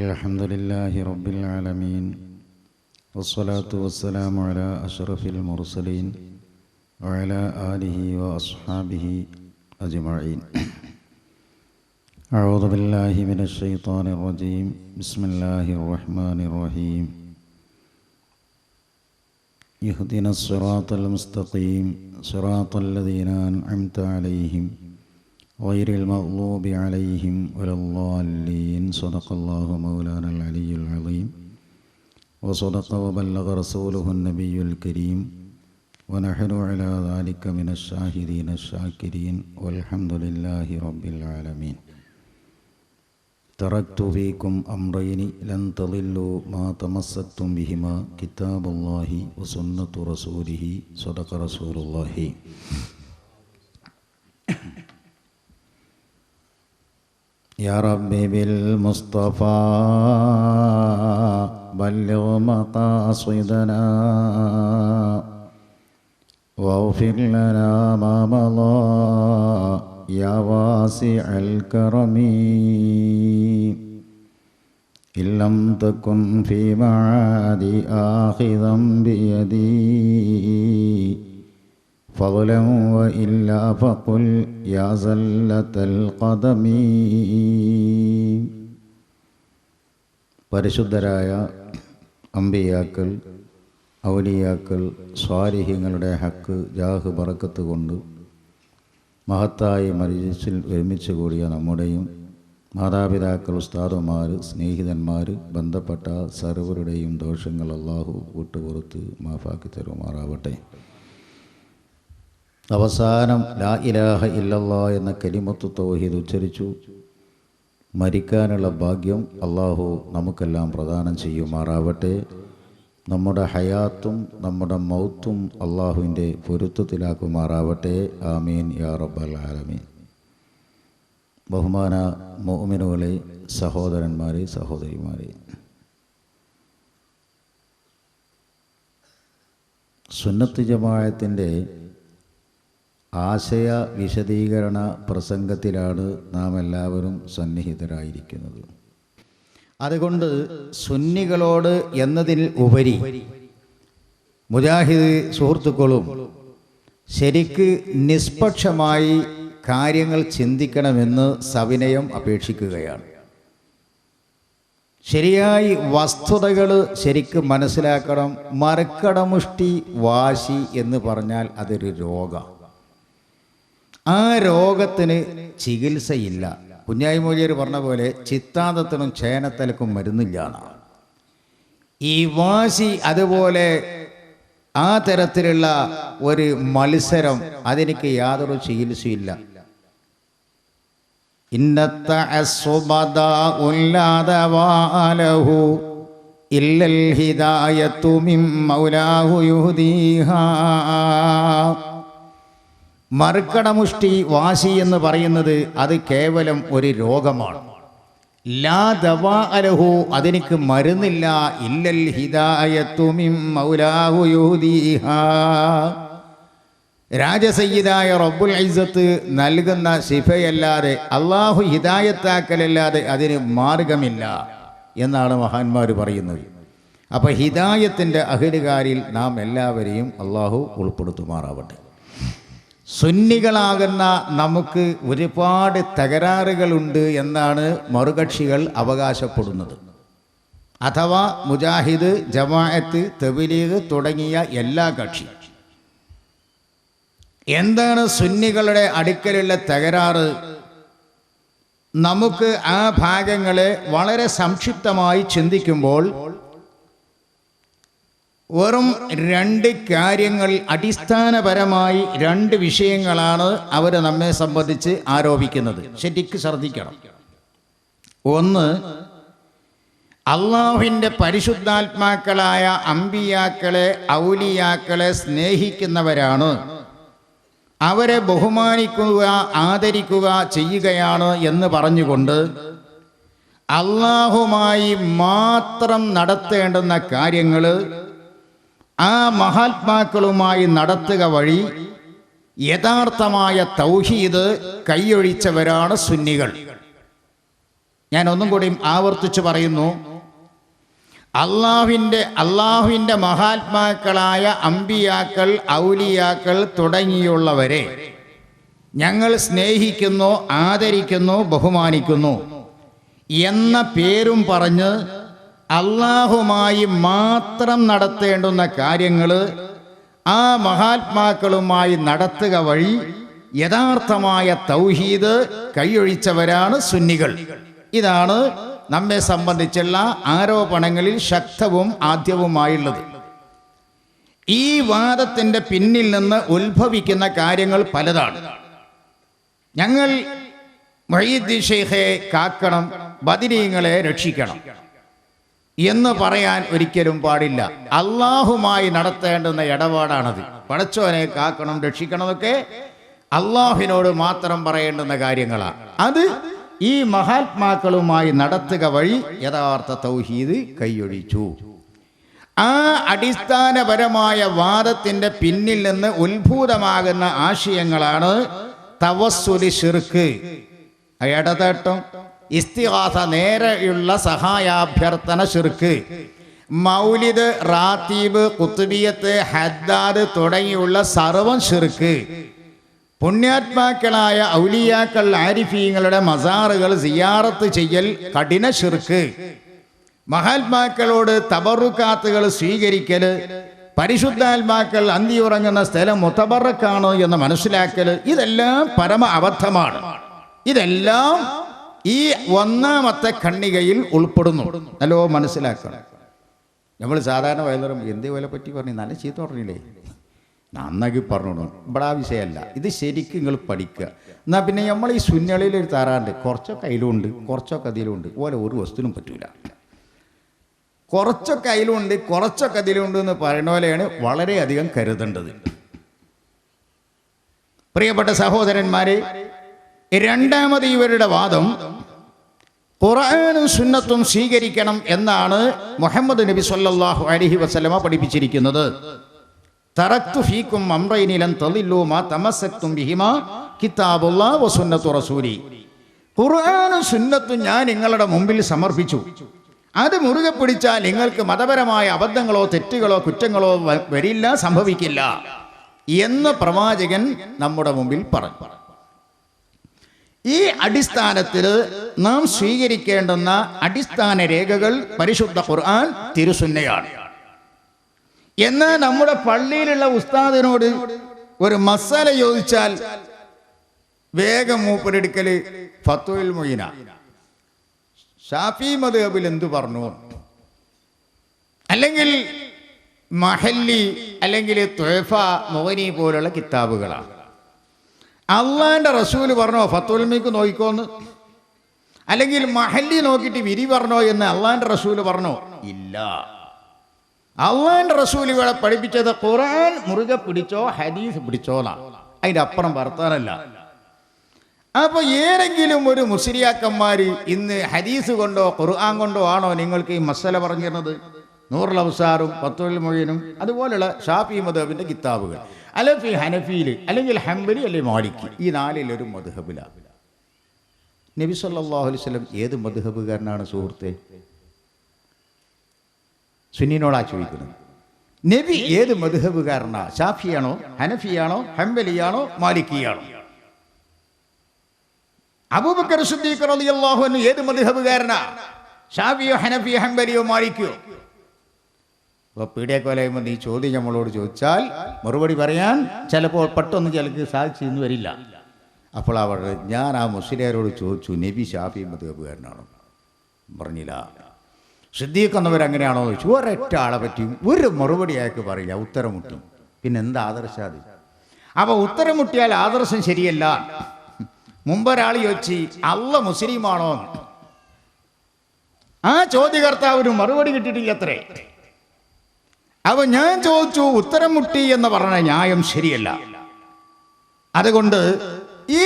الحمد لله رب العالمين والصلاة والسلام على أشرف المرسلين وعلى آله وأصحابه أجمعين. أعوذ بالله من الشيطان الرجيم. بسم الله الرحمن الرحيم. اهدنا الصراط المستقيم صراط الذين أنعمت عليهم غير المغضوب عليهم ولا الضالين. صدق الله مولانا العلي العظيم وصدق وبلغ رسوله النبي الكريم ونحن على ذلك من الشاهدين الشاكرين والحمد لله رب العالمين. تركت فيكم أمرين لن تضلوا ما تمسكتم بهما كتاب الله وسنة رسوله. صدق رسول الله. يا ربي بالمصطفى بلغ مقاصدنا واغفر لنا ما مضى يا واسع الكرم. إن لم تكن في معادي آخذا بيدي فضلا وإلا فقل يا زلة القدم. പരിശുദ്ധരായ അമ്പിയാക്കൾ, ഔലിയാക്കൾ, സ്വാലിഹ്യങ്ങളുടെ ഹക്ക് ജാഹ് ബറക്കത്ത് കൊണ്ട് മഹത്തായ മജ്‌ലിസിൽ ഒരുമിച്ച് കൂടിയ നമ്മുടെയും മാതാപിതാക്കൾ, ഉസ്താദുമാർ, സ്നേഹിതന്മാർ, ബന്ധപ്പെട്ട സർവരുടെയും ദോഷങ്ങൾ അല്ലാഹു വിട്ടുപുറത്ത് മാഫാക്കി തരുമാറാവട്ടെ. അവസാനം ലാ ഇലാഹ ഇല്ലല്ലാഹ് എന്ന കലിമത്ത് തൗഹീദ് ഉച്ചരിച്ചു മരിക്കാനുള്ള ഭാഗ്യം അല്ലാഹു നമുക്കെല്ലാം പ്രദാനം ചെയ്യുമാറാവട്ടെ. നമ്മുടെ ഹയാത്തും നമ്മുടെ മൗത്തും അല്ലാഹുവിൻ്റെ പൊരുത്തത്തിലാക്കുമാറാവട്ടെ. ആമീൻ യാ റബ്ബൽ ആലമീൻ. ബഹുമാന മുഅ്മിനുകളെ, സഹോദരന്മാരെ, സഹോദരിമാരെ, സുന്നത്ത് ജമാഅത്തിൻ്റെ ആശയ വിശദീകരണ പ്രസംഗത്തിലാണ് നാം എല്ലാവരും സന്നിഹിതരായിരിക്കുന്നത്. അതുകൊണ്ട് സുന്നികളോട് എന്നതിൽ ഉപരി മുജാഹിദ് സുഹൃത്തുക്കളും ശരിക്ക് നിഷ്പക്ഷമായി കാര്യങ്ങൾ ചിന്തിക്കണമെന്ന് സവിനയം അപേക്ഷിക്കുകയാണ്. ശരിയായി വസ്തുതകൾ ശരിക്ക് മനസ്സിലാക്കണം. മറക്കടമുഷ്ടി വാശി എന്ന് പറഞ്ഞാൽ അതൊരു രോഗം. ആ രോഗത്തിന് ചികിത്സയില്ല. കുഞ്ഞായി മൊഴിയർ പറഞ്ഞ പോലെ ചിത്താന്തത്തിനും ചേനത്തലക്കും മരുന്നില്ല. ഈ വാശി, അതുപോലെ ആ തരത്തിലുള്ള ഒരു മത്സരം, അതെനിക്ക് യാതൊരു ചികിത്സയില്ല. ഇന്നത്തെ ഇല്ലൽ ഹിദായത്തു മിൻ മൗലാഹു യുഹ്ദീഹാ. മറുക്കടമുഷ്ടി വാശി എന്ന് പറയുന്നത് അത് കേവലം ഒരു രോഗമാണ്. ലാ ദവാ അലഹു, അതെനിക്ക് മരുന്നില്ല. ഇല്ലൽ ഹിദായത്തു മിൻ മൗലാഹു യുഹ്ദീഹാ. രാജസയ്യിദായ റബ്ബുൽ ഇസ്സത്ത് നൽകുന്ന ശിഫയല്ലാതെ, അള്ളാഹു ഹിദായത്താക്കലല്ലാതെ അതിന് മാർഗമില്ല എന്നാണ് മഹാന്മാർ പറയുന്നത്. അപ്പോൾ ഹിദായത്തിൻ്റെ അഹ്ലുകാരിൽ നാം എല്ലാവരെയും അള്ളാഹു ഉൾപ്പെടുത്തുമാറാവട്ടെ. സുന്നികളാകുന്ന നമുക്ക് ഒരുപാട് തകരാറുകളുണ്ട് എന്നാണ് മറുകക്ഷികൾ അവകാശപ്പെടുന്നത്. അഥവാ മുജാഹിദ്, ജമാഅത്ത്, തബ്ലീഗ് തുടങ്ങിയ എല്ലാ കക്ഷി. എന്താണ് സുന്നികളുടെ അടുക്കലുള്ള തകരാറ്? നമുക്ക് ആ ഭാഗങ്ങളെ വളരെ സംക്ഷിപ്തമായി ചിന്തിക്കുമ്പോൾ വെറും രണ്ട് കാര്യങ്ങൾ, അടിസ്ഥാനപരമായി രണ്ട് വിഷയങ്ങളാണ് അവർ നമ്മെ സംബന്ധിച്ച് ആരോപിക്കുന്നത്. ശരിക്ക് ശ്രദ്ധിക്കണം. ഒന്ന്, അള്ളാഹുവിൻ്റെ പരിശുദ്ധാത്മാക്കളായ അമ്പിയാക്കളെ, ഔലിയാക്കളെ സ്നേഹിക്കുന്നവരാണ്, അവരെ ബഹുമാനിക്കുക, ആദരിക്കുക ചെയ്യുകയാണ് എന്ന് പറഞ്ഞുകൊണ്ട് അള്ളാഹുമായി മാത്രം നടത്തേണ്ടുന്ന കാര്യങ്ങൾ ആ മഹാത്മാക്കളുമായി നടത്തുക വഴി യഥാർത്ഥമായ തൗഹീദ് കൈയൊഴിച്ചവരാണ് സുന്നികൾ. ഞാൻ ഒന്നും കൂടി ആവർത്തിച്ച് പറയുന്നു, അള്ളാഹുവിൻ്റെ മഹാത്മാക്കളായ അമ്പിയാക്കൾ, ഔലിയാക്കൾ തുടങ്ങിയുള്ളവരെ ഞങ്ങൾ സ്നേഹിക്കുന്നു, ആദരിക്കുന്നു, ബഹുമാനിക്കുന്നു എന്ന പേരും പറഞ്ഞ് അള്ളാഹുമായി മാത്രം നടത്തേണ്ടുന്ന കാര്യങ്ങൾ ആ മഹാത്മാക്കളുമായി നടത്തുക വഴി യഥാർത്ഥമായ തൗഹീദ് കൈയൊഴിച്ചവരാണ് സുന്നികൾ. ഇതാണ് നമ്മെ സംബന്ധിച്ചുള്ള ആരോപണങ്ങളിൽ ശക്തവും ആദ്യവുമായുള്ളത്. ഈ വാദത്തിൻ്റെ പിന്നിൽ നിന്ന് ഉത്ഭവിക്കുന്ന കാര്യങ്ങൾ പലതാണ്. ഞങ്ങൾ മുഹയ്യിദ്ദീൻ ഷെയ്ഖെ കാക്കണം, ബദരീങ്ങളെ രക്ഷിക്കണം എന്ന് പറയാൻ ഒരിക്കലും പാടില്ല. അള്ളാഹുമായി നടത്തേണ്ടുന്ന ഇടപാടാണത്. പടച്ചോനെ കാക്കണം, രക്ഷിക്കണം എന്നൊക്കെ അള്ളാഹുവിനോട് മാത്രം പറയേണ്ടുന്ന കാര്യങ്ങളാണ്. അത് ഈ മഹാത്മാക്കളുമായി നടത്തുക വഴി യഥാർത്ഥ തൗഹീദ് കൈയൊഴിച്ചു. ആ അടിസ്ഥാനപരമായ വാദത്തിൻ്റെ പിന്നിൽ നിന്ന് ഉത്ഭൂതമാകുന്ന ആശയങ്ങളാണ് തവസ്സുലി, ശിർക്ക്, ഇടതേട്ടം, ഇസ്തിഗാസ, നേരെയുള്ള സഹായാഭ്യർത്ഥന, ശിർക്ക്, മൗലിദ്, റാത്തീബ്, കുത്തുബിയത്ത്, ഹദ്ദാദ് തുടങ്ങിയുള്ള സർവം ശിർക്ക്, പുണ്യാത്മാക്കളായ ഔലിയാക്കൾ, ആരിഫീങ്ങളുടെ മസാറുകൾ സിയാറത്ത് ചെയ്യൽ കഠിന ശിർക്ക്, മഹാത്മാക്കളോട് തബറുക്കാത്തുകൾ സ്വീകരിക്കൽ, പരിശുദ്ധാത്മാക്കൾ അന്തിയുറങ്ങുന്ന സ്ഥലം മുതബറക്കാണ് എന്ന് മനസ്സിലാക്കൽ, ഇതെല്ലാം പരമ അബദ്ധമാണ്. ഇതെല്ലാം ഈ ഒന്നാമത്തെ ഖണ്ഡികയിൽ ഉൾപ്പെടുന്നു. നല്ലോ മനസ്സിലാക്കണം. നമ്മൾ സാധാരണ വയലറും എന്തേ പോലെ പറ്റി പറഞ്ഞു, നല്ല ചീത്ത പറഞ്ഞില്ലേ, നന്നാക്കി പറഞ്ഞു. ഇവിടെ ആ വിഷയമല്ല. ഇത് ശരിക്കും നിങ്ങൾ പഠിക്കുക. എന്നാൽ പിന്നെ നമ്മൾ ഈ സുന്നളിയിൽ താറാണ്ട് കുറച്ചൊക്കെ അതിലുണ്ട്, കുറച്ചൊക്കെ അതിലുണ്ട്, ഓലെ ഒരു വസ്തുവിനും പറ്റൂല. കുറച്ചൊക്കെ അതിലുണ്ട്, കുറച്ചൊക്കെ അതിലുണ്ട് എന്ന് പറയുന്ന പോലെയാണ് വളരെയധികം കരുതേണ്ടത്. പ്രിയപ്പെട്ട സഹോദരന്മാരെ, രണ്ടാമത് ഇവരുടെ വാദം ഖുർആനും സുന്നത്തും സ്വീകരിക്കണം എന്നാണ് മുഹമ്മദ് നബി സല്ലല്ലാഹു അലൈഹി വസല്ലമ പഠിപ്പിച്ചിരിക്കുന്നത്. തറക്തു ഫീക്കും അംറൈനി ലൻ തളില്ലു മാ തമസ്സക്തും ബിഹിമാ കിതാബുല്ലാഹി വ സുന്നത്തു റസൂലി. ഖുർആനും സുന്നത്തും ഞാൻ നിങ്ങളുടെ മുമ്പിൽ സമർപ്പിച്ചു. അത് മുറുകെ പിടിച്ചാൽ നിങ്ങൾക്ക് മതപരമായ അബദ്ധങ്ങളോ തെറ്റുകളോ കുറ്റങ്ങളോ വരില്ല, സംഭവിക്കില്ല എന്ന് പ്രവാചകൻ നമ്മുടെ മുമ്പിൽ പറഞ്ഞു. ഈ അടിസ്ഥാനത്തിൽ നാം സ്വീകരിക്കേണ്ടുന്ന അടിസ്ഥാന രേഖകൾ പരിശുദ്ധ ഖുർആൻ, തിരുസുന്നയാണ്. എന്നാൽ നമ്മുടെ പള്ളിയിലുള്ള ഉസ്താദിനോട് ഒരു മസാല ചോദിച്ചാൽ വേഗം മൂപ്പരെടുക്കൽ ഫത്വൽ മുഈന, ഷാഫി മദ്ഹബിൽ എന്തു പറഞ്ഞു, അല്ലെങ്കിൽ മഹല്ലി, അല്ലെങ്കിൽ തുഹഫ, മുഗ്നി പോലുള്ള കിതാബുകളാണ്. അള്ളാന്റെ റസൂല് പറഞ്ഞോ ഫത്വൽ മുഈക്ക് നോക്കിക്കോന്ന്, അല്ലെങ്കിൽ മഹല്ലി നോക്കിയിട്ട് വിരി പറഞ്ഞോ എന്ന് അള്ളാന്റെ റസൂല് പറഞ്ഞോ? ഇല്ല. അള്ളാന്റെ റസൂൽ ഇവിടെ പഠിപ്പിച്ചത് ഖുർആൻ മുറുകെ പിടിച്ചോ, ഹദീസ് പിടിച്ചോന്നാ. അതിൻ്റെ അപ്പുറം വർത്താനല്ല. അപ്പോൾ ഏതെങ്കിലും ഒരു മുസ്ലിയാക്കന്മാർ ഇന്ന് ഹദീസ് കൊണ്ടോ ഖുർആൻ കൊണ്ടോ ആണോ നിങ്ങൾക്ക് ഈ മസല പറഞ്ഞിരുന്നത്? നൂറുൽ അവസാറും ഫത്വൽ മുഈനും അതുപോലുള്ള ഷാഫി മദ്ഹബിൻ്റെ കിതാബുകൾ, അല്ലെങ്കിൽ ഹനഫിയിൽ, അല്ലെങ്കിൽ ഹംബലി, അല്ലെങ്കിൽ മാലിക്കി, ഈ നാലിലൊരു മദ്ഹബിലാണ്. നബി സല്ലല്ലാഹു അലൈഹി വസല്ലം ഏത് മദ്ഹബുകാരനാണ് സുഹൃത്തെ? സുന്നിനോടാ ചോദിക്കുന്നത്. നബി ഏത് മദ്ഹബുകാരനാ? ഷാഫിയാണോ, ഹനഫിയാണോ, ഹംബലിയാണോ, മാലിക്കിയാണോ? അബൂബക്കർ സിദ്ദീഖ് റളിയല്ലാഹു അൻഹു ഏത് മദ്ഹബുകാരനാ? ഷാഫിയോ, ഹനഫിയോ, ഹംബലിയോ, മാലിക്കിയോ? അപ്പോൾ പീഡിയക്കോലയുമ്പോൾ ഈ ചോദ്യം നമ്മളോട് ചോദിച്ചാൽ മറുപടി പറയാൻ ചിലപ്പോൾ പെട്ടെന്ന് ചിലക്ക് സാധിച്ചെന്ന് വരില്ല. അപ്പോൾ അവർ ഞാൻ ആ മുസ്ലിയാരോട് ചോദിച്ചു, നബി ഷാഫി മദ്ഹബുകാരനാണോ? പറഞ്ഞില്ല. സിദ്ദീഖ് എന്നവരങ്ങനെയാണോ ചോദിച്ചു. ഒരൊറ്റ ആളെ പറ്റിയും ഒരു മറുപടി അയാൾക്ക് പറയില്ല, ഉത്തരം മുട്ടും. പിന്നെ എന്താ ആദർശാതി? അപ്പോൾ ഉത്തരം മുട്ടിയാൽ ആദർശം ശരിയല്ല. മുമ്പൊരാൾ ചോദിച്ചു അള്ള മുസ്ലിമാണോ? ആ ചോദ്യകർത്താവിന് മറുപടി കിട്ടിയിട്ടില്ല അത്രേ. അപ്പൊ ഞാൻ ചോദിച്ചു, ഉത്തരം മുട്ടി എന്ന് പറഞ്ഞ ന്യായം ശരിയല്ല. അതുകൊണ്ട് ഈ